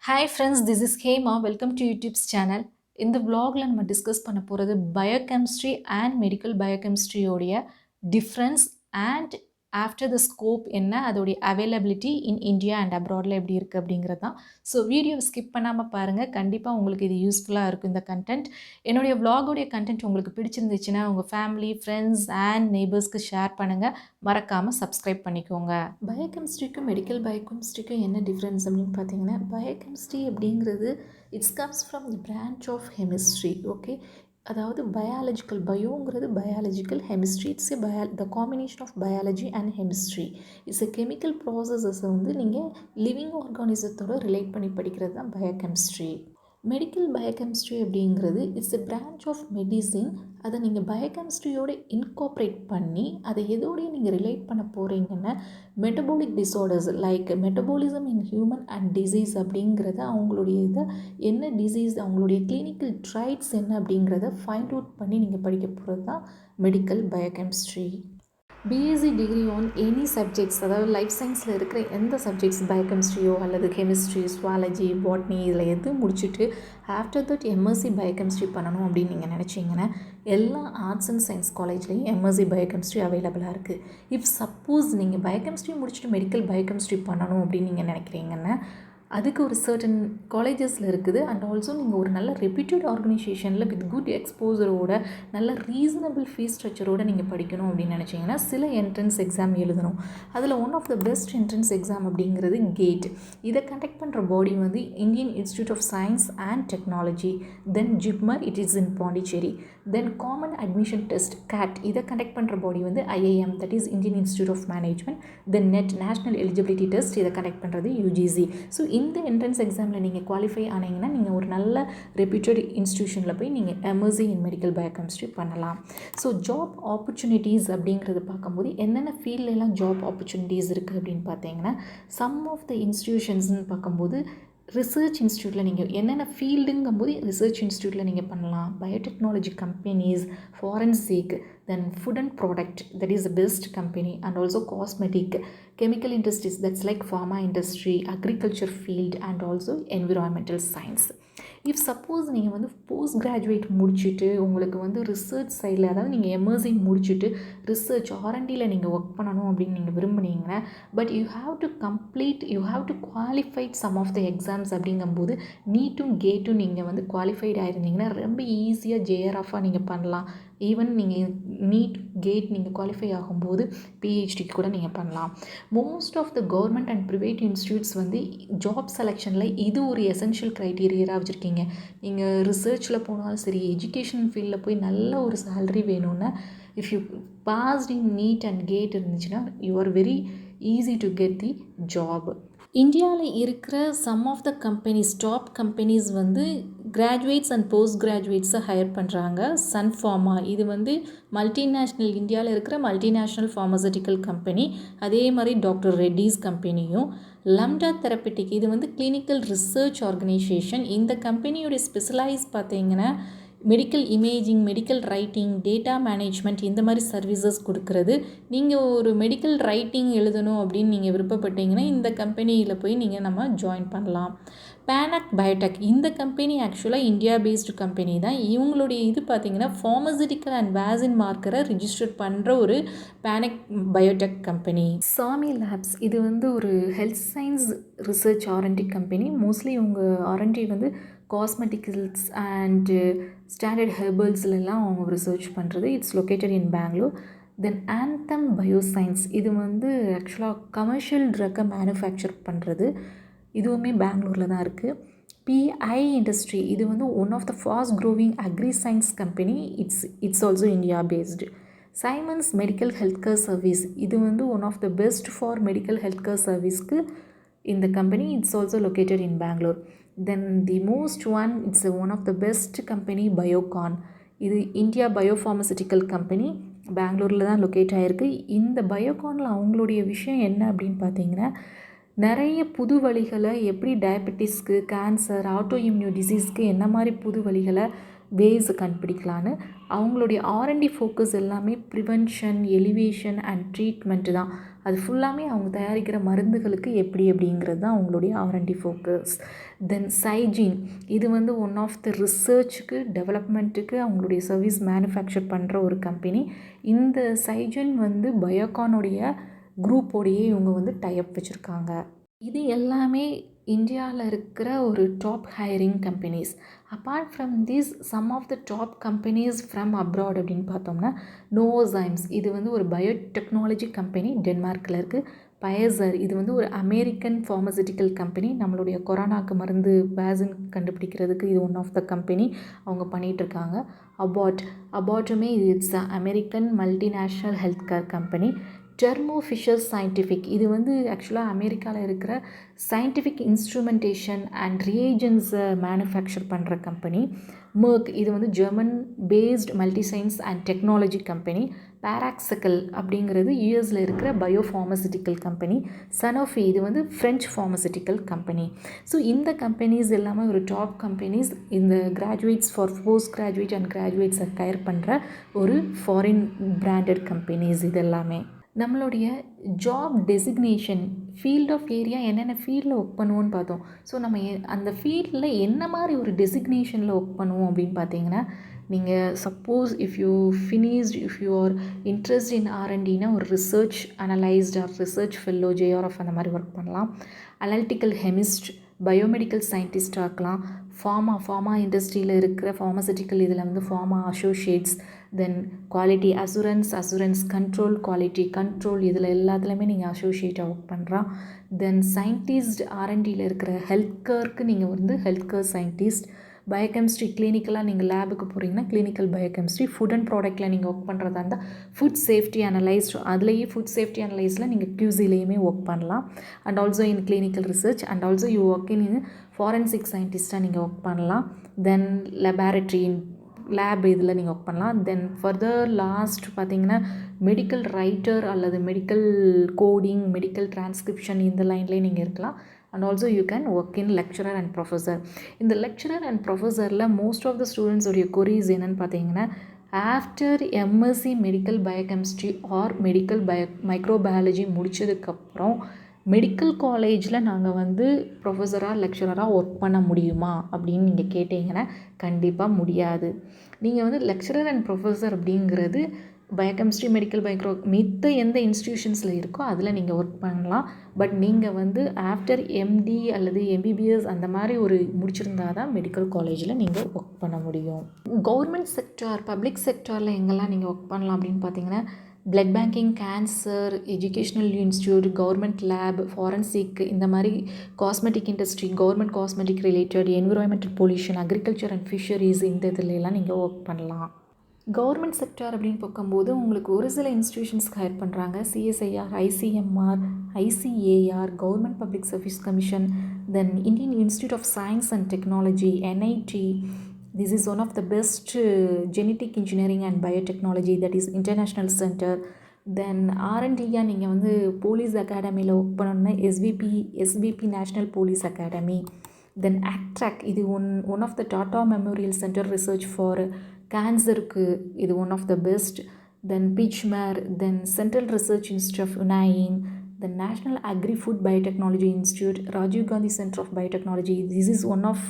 Hi friends, this is Hema. Welcome to YouTube's channel. இந்த vlogல நம்ம டிஸ்கஸ் பண்ண போகிறது பயோகெமிஸ்ட்ரி அண்ட் மெடிக்கல் பயோகெமிஸ்ட்ரியோடைய difference and after the scope என்ன, அதோடைய அவைலபிலிட்டி இன் இந்தியா அண்ட் அப்ராடில் எப்படி இருக்குது அப்படிங்கிறது தான். ஸோ வீடியோ ஸ்கிப் பண்ணாமல் பாருங்கள். கண்டிப்பாக உங்களுக்கு இது யூஸ்ஃபுல்லாக இருக்கும் இந்த கண்டென்ட். என்னுடைய vlogோடைய கண்டென்ட் உங்களுக்கு பிடிச்சிருந்துச்சுன்னா உங்கள் ஃபேமிலி, ஃப்ரெண்ட்ஸ் அண்ட் நெய்பர்ஸ்க்கு ஷேர் பண்ணுங்கள். மறக்காமல் சப்ஸ்கிரைப் பண்ணிக்கோங்க. பயோகெமிஸ்ட்ரிக்கும் மெடிக்கல் பயோகெமிஸ்ட்ரிக்கும் என்ன டிஃப்ரென்ஸ் அப்படின்னு பார்த்தீங்கன்னா, பயோகெமிஸ்ட்ரி அப்படிங்கிறது it's comes from the branch of chemistry. Okay, அதாவது பயாலஜிக்கல், பயோங்கிறது biological, chemistry it's a the combination of biology and chemistry. It's a chemical ப்ராசஸஸை வந்து நீங்கள் லிவிங் ஆர்கானிசத்தோடு ரிலேட் பண்ணி படிக்கிறது தான் பயோகெமிஸ்ட்ரி. மெடிக்கல் பயோகெமிஸ்ட்ரி அப்படிங்கிறது it's a branch of medicine. அதை நீங்கள் பயோகெமிஸ்ட்ரியோடு இன்கார்ப்ரேட் பண்ணி அதை எதோடையும் நீங்கள் ரிலேட் பண்ண போகிறீங்கன்னா metabolic disorders like metabolism in human and disease அப்படிங்கிறத, அவங்களுடைய இதை என்ன டிசீஸ், அவங்களுடைய கிளினிக்கல் ட்ரைட்ஸ் என்ன அப்படிங்கிறத ஃபைண்ட் அவுட் பண்ணி நீங்கள் படிக்க போகிறது தான் medical biochemistry. BSc degree on any subjects, அதாவது லைஃப் சயின்ஸில் இருக்கிற எந்த சப்ஜெக்ட்ஸ், பயோகெமிஸ்ட்ரியோ அல்லது கெமிஸ்ட்ரி, சுவாலஜி, பாட்னி, இதில் எது முடிச்சுட்டு ஆஃப்டர் தட் எம்எஸ்சி பயோகெமிஸ்ட்ரி பண்ணணும் அப்படின்னு நீங்கள் நினச்சிங்கன்னா எல்லா ஆர்ட்ஸ் அண்ட் சயின்ஸ் காலேஜ்லேயும் எம்எஸ்சி பயோகெமிஸ்ட்ரி அவைலபிளாக இருக்குது. இஃப் சப்போஸ் நீங்கள் பயோகெமிஸ்ட்ரி முடிச்சுட்டு மெடிக்கல் பயோகெமிஸ்ட்ரி பண்ணணும் அப்படின்னு நீங்கள் நினைக்கிறீங்கன்னா அதுக்கு ஒரு சர்டன் காலேஜஸில் இருக்குது. அண்ட் ஆல்சோ நீங்கள் ஒரு நல்ல ரெப்யூட்டட் ஆர்கனைசேஷனில் வித் குட் எக்ஸ்போசரோட நல்ல ரீசனபிள் ஃபீஸ் ஸ்ட்ரக்சரோடு நீங்கள் படிக்கணும் அப்படின்னு நினச்சிங்கன்னா சில என்ட்ரன்ஸ் எக்ஸாம் எழுதணும். அதில் one of the best entrance exam அப்படிங்கிறது கேட். இதை கண்டக்ட் பண்ணுற பாடி வந்து Indian institute of science and technology, then JIPMER, it is in Pondicherry. Then common admission test CAT, இதை கண்டக்ட் பண்ணுற பாடி வந்து IIM, that is Indian institute of management. Then NET, national eligibility test, இதை conduct பண்ணுறது UGC. So இந்த entrance எக்ஸாமில் நீங்கள் qualify ஆனீங்கன்னா நீங்கள் ஒரு நல்ல ரெப்யூட்டட் இன்ஸ்டியூஷனில் போய் நீங்கள் எம்எஸ்சி இன் மெடிக்கல் பயோகெமிஸ்ட்ரி பண்ணலாம். ஸோ ஜாப் ஆப்பர்ச்சுனிட்டிஸ் அப்படிங்கிறது பார்க்கும்போது என்னென்ன ஃபீல்டெல்லாம் ஜாப் ஆப்பர்ச்சுனிட்டிஸ் இருக்குது அப்படின்னு பார்த்தீங்கன்னா, சம் ஆஃப் த இன்ஸ்டியூஷன்ஸ்னு பார்க்கும்போது ரிசர்ச் இன்ஸ்டியூட்டில் நீங்கள் என்னென்ன ஃபீல்டுங்கும்போது ரிசர்ச் இன்ஸ்டியூட்டில் நீங்கள் பண்ணலாம். Biotechnology companies, forensic, then food and product, that is the best company, and also cosmetic, chemical industries, that's like pharma industry, agriculture field and also environmental science. If suppose நீங்கள் வந்து post graduate முடிச்சுட்டு உங்களுக்கு வந்து research சைடில், அதாவது நீங்கள் MSc முடிச்சுட்டு research ஆர்என்டியில் நீங்கள் ஒர்க் பண்ணணும் அப்படின்னு நீங்கள் விரும்புனீங்கன்னா, but you have to qualified some of the exams அப்படிங்கும்போது நீட்டும் கேட்டும் நீங்கள் வந்து குவாலிஃபைட் ஆகிருந்தீங்கன்னா ரொம்ப ஈஸியாக ஜேஆர்எஃபாக நீங்கள் பண்ணலாம். ஈவன் நீங்கள் நீட் கேட் நீங்கள் குவாலிஃபை ஆகும்போது பிஹெச்டிக்கு கூட நீங்கள் பண்ணலாம். Most of the government and private institutes வந்து ஜாப் செலெக்ஷனில் இது ஒரு எசென்ஷியல் க்ரைட்டீரியாவாக வச்சுருக்கீங்க. நீங்கள் ரிசர்ச்சில் போனாலும் சரி, எஜுகேஷன் ஃபீல்டில் போய் நல்ல ஒரு சேலரி வேணும்னா if you passed in NEET and GATE இருந்துச்சுன்னா you are very easy to get the job. இந்தியாவில் இருக்கிற some of the companies, top companies வந்து கிராஜுவேட்ஸ் அண்ட் போஸ்ட் கிராஜுவேட்ஸை ஹையர் பண்ணுறாங்க. சன் ஃபார்மா, இது வந்து மல்டிநேஷ்னல், இந்தியாவில் இருக்கிற மல்டிநேஷ்னல் ஃபார்மசூட்டிக்கல் கம்பெனி. அதே மாதிரி டாக்டர் ரெட்டிஸ் கம்பெனியும். லம்டா தெரப்பெட்டிக், இது வந்து கிளினிக்கல் ரிசர்ச் ஆர்கனைசேஷன். இந்த கம்பெனியோடைய ஸ்பெஷலைஸ் பார்த்தீங்கன்னா medical imaging, medical writing, data management, இந்த மாதிரி சர்வீசஸ் கொடுக்குறது. நீங்கள் ஒரு மெடிக்கல் ரைட்டிங் எழுதணும் அப்படின்னு நீங்கள் விருப்பப்பட்டீங்கன்னா இந்த கம்பெனியில் போய் நம்ம ஜாயின் பண்ணலாம். பேனக் பயோடெக், இந்த கம்பெனி ஆக்சுவலாக இந்தியா பேஸ்டு கம்பெனி தான். இவங்களுடைய இது பார்த்திங்கன்னா ஃபார்மசூட்டிக்கல் அண்ட் வேக்சின் மார்க்கரை ரிஜிஸ்டர் பண்ணுற ஒரு Panacea Biotec company. Sami labs, இது வந்து ஒரு health science research R and D company. Mostly இவங்க ஆர்என்டி வந்து காஸ்மெட்டிக்கல்ஸ் அண்டு ஸ்டாண்டர்ட் ஹெர்பல்ஸ்லாம் அவங்க ரிசர்ச் பண்ணுறது. It's located in Bangalore. Then Anthem Bioscience, இது வந்து ஆக்சுவலாக கமர்ஷியல் ட்ரக்கை மேனுஃபேக்சர் பண்ணுறது. இதுவுமே பெங்களூரில் தான் இருக்குது. பிஐ இண்டஸ்ட்ரி, இது வந்து one of the fast growing agri science company. It's also India based. Siemens medical health care service, இது வந்து ஒன் ஆஃப் த பெஸ்ட் ஃபார் மெடிக்கல் ஹெல்த் கேர் சர்வீஸ்க்கு இந்த கம்பெனி. It's also located in Bangalore. Then the most one, it's one of the best company Biocon. இது இந்தியா பயோஃபார்மசூட்டிக்கல் கம்பெனி, பெங்களூரில் தான் லொக்கேட் ஆகிருக்கு. இந்த பயோகானில் அவங்களுடைய விஷயம் என்ன அப்படின்னு பார்த்தீங்கன்னா, நிறைய புது வழிகளை எப்படி டயபெட்டிஸ்க்கு, கேன்சர், ஆட்டோ இம்யூன் டிசீஸ்க்கு என்ன மாதிரி புது வழிகளை வேஸ் கண்டுபிடிக்கலான்னு அவங்களுடைய ஆர்என்டி ஃபோக்கஸ் எல்லாமே ப்ரிவென்ஷன், எலிவேஷன் அண்ட் ட்ரீட்மெண்ட்டு தான். அது ஃபுல்லாமே அவங்க தயாரிக்கிற மருந்துகளுக்கு எப்படி அப்படிங்கிறது தான் அவங்களுடைய R&D ஃபோக்கஸ். தென் சைஜின், இது வந்து ஒன் ஆஃப் த ரிசர்ச்சுக்கு டெவலப்மெண்ட்டுக்கு அவங்களுடைய சர்வீஸ் மேனுஃபேக்சர் பண்ணுற ஒரு கம்பெனி. இந்த சைஜின் வந்து பயோகானுடைய குரூப்போடையே இவங்க வந்து டைப் வச்சுருக்காங்க. இது எல்லாமே இந்தியாவில் இருக்கிற ஒரு top hiring companies. Apart from this some of the top companies from abroad அப்படின்னு பார்த்தோம்னா நோவோசைம்ஸ், இது வந்து ஒரு பயோடெக்னாலஜி கம்பெனி டென்மார்க்கில் இருக்குது. பயசர், இது வந்து ஒரு அமெரிக்கன் ஃபார்மசிட்டிக்கல் கம்பெனி. நம்மளுடைய கொரோனாக்கு மருந்து வேக்சின் கண்டுபிடிக்கிறதுக்கு இது ஒன் ஆஃப் த கம்பெனி அவங்க பண்ணிகிட்ருக்காங்க. அபாட்டுமே it's American multinational health care company. Thermo Fisher Scientific, இது வந்து ஆக்சுவலாக அமெரிக்காவில் இருக்கிற சயின்டிஃபிக் இன்ஸ்ட்ருமெண்டேஷன் அண்ட் ரியேஜன்ஸை மேனுஃபேக்சர் பண்ணுற கம்பெனி. மெர்க், இது வந்து German based multi science and technology company. பேராக்சிக்கல் அப்படிங்கிறது யூஎஸில் இருக்கிற பயோஃபார்மசிட்டிக்கல் கம்பெனி. சனோஃபி, இது வந்து ஃப்ரெஞ்ச் ஃபார்மசிட்டிக்கல் கம்பெனி. ஸோ இந்த கம்பெனிஸ் எல்லாமே ஒரு டாப் கம்பெனிஸ். இந்த graduates for post graduate and கிராஜுவேட்ஸை ஹையர் பண்ணுற ஒரு ஃபாரின் பிராண்டட் கம்பெனிஸ் இது எல்லாமே. நம்மளுடைய job designation, field of area, என்னென்ன ஃபீல்டில் ஒர்க் பண்ணுவோன்னு பார்த்தோம். ஸோ நம்ம அந்த ஃபீல்டில் என்ன மாதிரி ஒரு டெசிக்னேஷனில் ஒர்க் பண்ணுவோம் அப்படின்னு பார்த்தீங்கன்னா, நீங்கள் suppose if you are interest in R&Dனா ஒரு research analyst or research fellow JRF அந்த மாதிரி ஒர்க் பண்ணலாம். அனலிட்டிக்கல் கெமிஸ்ட், பயோமெடிக்கல் சயின்டிஸ்டாக இருக்கலாம். ஃபார்மா இண்டஸ்ட்ரியில் இருக்கிற ஃபார்மசிட்டிக்கல் இதில் வந்து ஃபார்மா அசோசியேட்ஸ். தென் quality assurance control, quality control, இதில் எல்லாத்துலேயுமே நீங்கள் அசோசியேட்டாக ஒர்க் பண்ணுறான். தென் சயின்டிஸ்ட் R&Dயில் இருக்கிற ஹெல்த் கேருக்கு நீங்கள் வந்து ஹெல்த் கேர் சயின்டிஸ்ட். பயோகெமிஸ்ட்ரி, கிளினிக்கலாக நீங்கள் லேபுக்கு போகிறீங்கன்னா கிளினிக்கல் பயோகெமிஸ்ட்ரி. ஃபுட் அண்ட் ப்ராடக்ட்டில் நீங்கள் ஒர்க் பண்ணுறதா இருந்தால் ஃபுட் சேஃப்டி அனலைஸ்ட், அதுலேயே ஃபுட் சேஃப்டி அனலைஸில் நீங்கள் QCலேயுமே ஒர்க் பண்ணலாம். And also in clinical research and also you work in forensic சயின்டிஸ்ட்டாக நீங்கள் ஒர்க் பண்ணலாம். தென் லெபார்ட்ரி, லேப் இதில் நீங்கள் ஒர்க் பண்ணலாம். தென் ஃபர்தர் லாஸ்ட் பார்த்தீங்கன்னா மெடிக்கல் ரைட்டர் அல்லது மெடிக்கல் கோடிங், மெடிக்கல் டிரான்ஸ்கிரிப்ஷன், இந்த லைன்லேயே நீங்கள் இருக்கலாம். And also you can work in lecturer and professor. இந்த லெக்சரர் அண்ட் ப்ரொஃபஸரில் மோஸ்ட் ஆஃப் த ஸ்டூடெண்ட்ஸோடைய கொரீஸ் என்னென்னு பார்த்தீங்கன்னா, after MSc medical biochemistry or medical microbiology முடித்ததுக்கப்புறம் மெடிக்கல் காலேஜில் நாங்கள் வந்து ப்ரொஃபஸராக லெக்சரராக ஒர்க் பண்ண முடியுமா அப்படின்னு நீங்கள் கேட்டிங்கன்னா கண்டிப்பாக முடியாது. நீங்கள் வந்து லெக்சரர் அண்ட் ப்ரொஃபஸர் அப்படிங்கிறது பயோகெமிஸ்ட்ரி, மெடிக்கல் மித்த எந்த இன்ஸ்டிடியூஷன்ஸில் இருக்கோ அதில் நீங்கள் ஒர்க் பண்ணலாம். பட் நீங்கள் வந்து ஆஃப்டர் MD அல்லது MBBS அந்த மாதிரி ஒரு முடிச்சிருந்தா தான் மெடிக்கல் காலேஜில் நீங்கள் ஒர்க் பண்ண முடியும். கவர்மெண்ட் செக்டார், பப்ளிக் செக்டாரில் எங்கெல்லாம் நீங்கள் ஒர்க் பண்ணலாம் அப்படின்னு பார்த்தீங்கன்னா, blood banking, cancer, educational institute, government lab, forensic, இந்த மாதிரி cosmetic industry, government cosmetic related, environmental pollution, agriculture and fisheries, இந்த இதுலாம் நீங்கள் ஒர்க் பண்ணலாம். கவர்மெண்ட் செக்டார் அப்படின்னு பார்க்கும்போது உங்களுக்கு ஒரு சில இன்ஸ்டிடியூஷன்ஸ்க்கு ஹையர் பண்ணுறாங்க. CSIR, ICMR, ICAR, government public service commission, then Indian institute of science and technology, NIT. This is one of the best genetic engineering and biotechnology, that is international center. Then R&Dயாக நீங்கள் வந்து police அகாடமியில் work பண்ணணுன்னா SVP national police academy. Then ACTRAC, இது one of the Tata memorial center research for கேன்சருக்கு, இது one of the best. Then பிச்மேர், then central research institute of UNAIN, then national agri food biotechnology institute, Rajiv Gandhi center of biotechnology. This is one of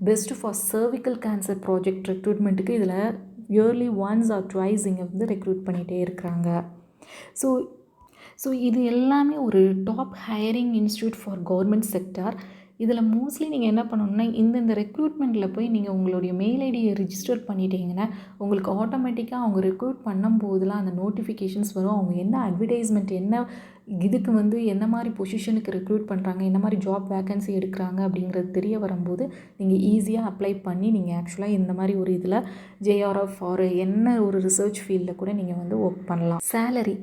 best for cervical cancer project ரெக்ரூட்மெண்ட்டுக்கு. இதில் early once R twice இங்கே வந்து recruit பண்ணிகிட்டே இருக்கிறாங்க. So இது எல்லாமே ஒரு top hiring institute for government sector. இதில் மோஸ்ட்லி நீங்கள் என்ன பண்ணணுன்னா, இந்த ரெக்ரூட்மெண்ட்டில் போய் நீங்கள் உங்களுடைய மெயில் ஐடியை ரிஜிஸ்டர் பண்ணிட்டீங்கன்னா உங்களுக்கு ஆட்டோமேட்டிக்காக அவங்க ரெக்ரூட் பண்ணும்போதெல்லாம் அந்த நோட்டிஃபிகேஷன்ஸ் வரும். அவங்க என்ன அட்வர்டைஸ்மெண்ட், என்ன இதுக்கு வந்து என்ன மாதிரி பொசிஷனுக்கு ரெக்ரூட் பண்ணுறாங்க, என்ன மாதிரி ஜாப் வேக்கன்சி எடுக்கிறாங்க அப்படிங்கிறது தெரிய வரும்போது நீங்கள் ஈஸியாக அப்ளை பண்ணி நீங்கள் ஆக்சுவலாக இந்த மாதிரி ஒரு இதில் JRF ஆர் என்ன ஒரு ரிசர்ச் ஃபீல்டில் கூட நீங்கள் வந்து ஒர்க் பண்ணலாம். சேலரி,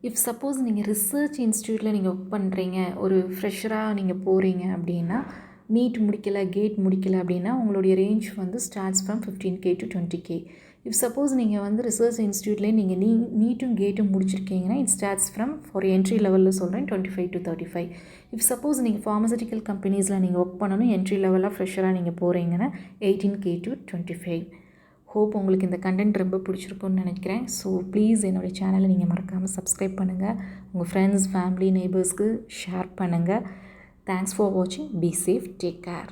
இஃப் சப்போஸ் நீங்கள் ரிசர்ச் இன்ஸ்டியூட்டில் நீங்கள் ஒர்க் பண்ணுறீங்க, ஒரு ஃப்ரெஷராக நீங்கள் போகிறீங்க அப்படின்னா, நீட் முடிக்கலை, கேட் முடிக்கலை அப்படின்னா உங்களுடைய ரேஞ்ச் வந்து starts from 15K to 20K. If suppose நீங்கள் வந்து ரிசர்ச் இன்ஸ்டியூட்லேயே நீங்கள் நீட்டும் கேட்டும் முடிச்சிருக்கீங்கன்னா it starts from for entry லெவலில் சொல்கிறேன் 25 to 35. இஃப் சப்போஸ் நீங்கள் ஃபார்மசிட்டிக்கல் கம்பெனிஸில் நீங்கள் ஒர்க் பண்ணணும், என்ட்ரி லெவலாக ஃப்ரெஷராக நீங்கள் போகிறீங்கன்னா 18K to 25. ஹோப் உங்களுக்கு இந்த கண்டென்ட் ரொம்ப பிடிச்சிருக்கும்னு நினைக்கிறேன். ஸோ ப்ளீஸ் என்னுடைய சேனலை நீங்கள் மறக்காமல் சப்ஸ்கிரைப் பண்ணுங்கள். உங்கள் ஃப்ரெண்ட்ஸ், ஃபேமிலி, நெய்பர்ஸ்க்கு ஷேர் பண்ணுங்கள். தேங்க்ஸ் ஃபார் வாட்சிங். Be safe. Take care.